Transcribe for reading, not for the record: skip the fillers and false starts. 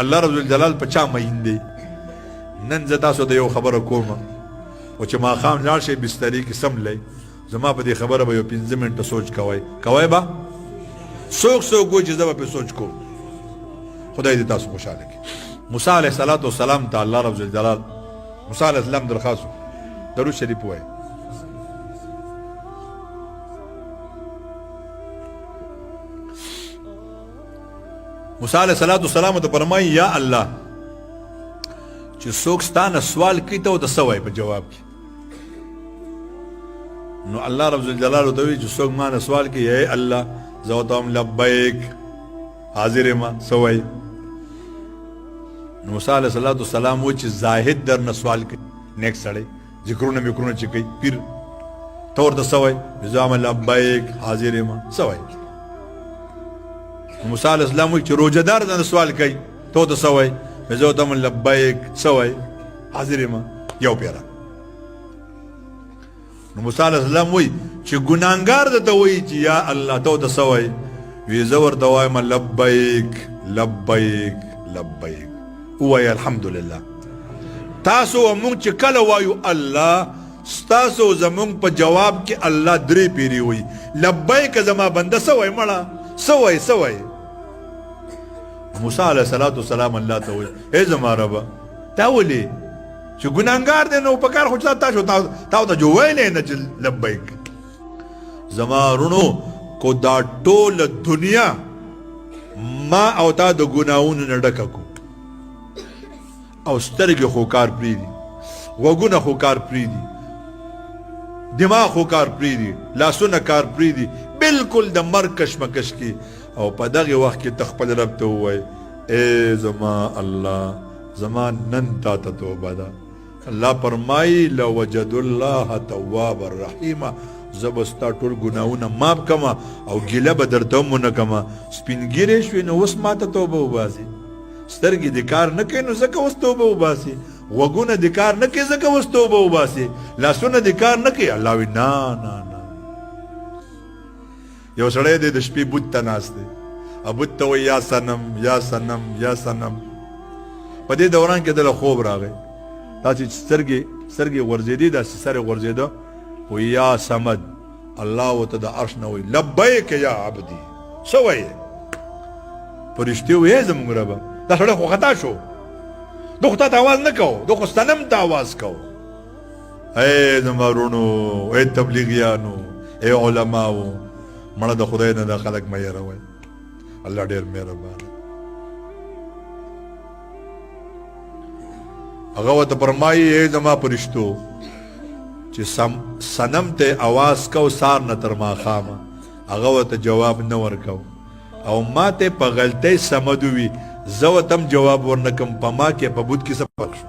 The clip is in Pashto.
الله رب الجلال په چا مین دی. نن زه تاسو ته یو خبره کوم او چې ماښام لاړ شئ بسترې کې سملی زما په دې خبره به یو 15 منټه سوچ کوئ به څوک وایي چې زه به پرې سوچ کوم. خدای دې تاسو خوشحاله کړي. موسی علیه السلام ته الله رب الجلال موسی علیه السلام درخواست درود شریف وایي. موسی علیه السلام ته فرمایي یا الله چې څوک ستا نه سوال کوي ته ورته څه وایي په جواب کې. نو الله رب الجلال ورته وایي چې څوک ما نه سوال کوي ای الله زه ورته وایم لبیک حاضر یم څه وایي. نو موسی علیه السلام وایي چې زاهد در نه سوال کوي نیک سړی ذکرونه میکرونه چې کوي پیر ته ورته څه وایي زه وایم لبیک حاضر یم څه وایي. موسی علیه السلام وایي چې روژهدار نه سوال کوي ته ورته څه وایي زه ورته وایم لبیک څه وایي حاضر یم یو پیره. نو موسی علیه السلام وایي چې ګناهګار درته وایي چې یا الله ته ورته څه وایي وایي زه ورته وایم لبیک لبیک لبیک ووایي الحمدلله. تاسو موږ چې کله وایو الله ستاسو زموږ په جواب کې الله درې پیرې وایي لبیک زما بنده څه وایي مړه څه وایي. موسی علیه السلام الله ته وایي ای زما ربه تا ولې چې ګناهګار دی نو په کار خو تا ته جو ویلی نه چې لبیک. زما رونو کو دا ټوله دنیا ما او تا د ګناهونو نه ډکه کو او سترګې خو کار پرېږدي غوږونه خو کار پرېږدي دماغ خو کار پرېږدي لاسونه کار پرېږدي بلکل د مرګ کشمکش کې او په دغه وخت کې ته خپل رب ته ووایې ای زما الله زما نن تا ته توبه ده. الله فرمایي لوجدوا الله توابا رحیما زه به ستا ټول ګناهونه معاف کړمه او ګیله به درته هم ونه کړمه. سپین ږیرې شوې نو اوس ما ته توبه وباسي. سترګې دې کار نه کوي نو ځکه اوس توبه وباسي. غوږونه دې کار نه کوي ځکه اوس توبه وباسي. لاسونه دې کار نه کوي. الله وایي نه. یو سړی دی د شپې بت ته ناست دی او بت ته وایي یا صنم یا صنم یا صنم. په دې دوران کې دله خوب راغی داسې چې سترګې غورځېدې داسې سر یې غورځېده وایي یا صمد. الله ورته د عرش نه وایي لبیک یا عبدي څه وایې. فرشتې وایي ای زموږ ربه دا سړی خو خطا شو ده خو تا ته اواز نه کوو ده خو صنم ته اواز کوو. ای زما وروڼو ای تبلیغیانو ای علماو مړه د خدای نه دا خلک مه یېروئ. الله ډېر مهربان. هغه ورته فرمایي ای زما فرشتو چې صنم ته اواز کو سار نه تر ماښامه هغه ورته جواب نه ورکو او ما ته په غلطۍ سمد وي زه ورته هم جواب ورنکم په ما کې په بت کې څه فرق شو.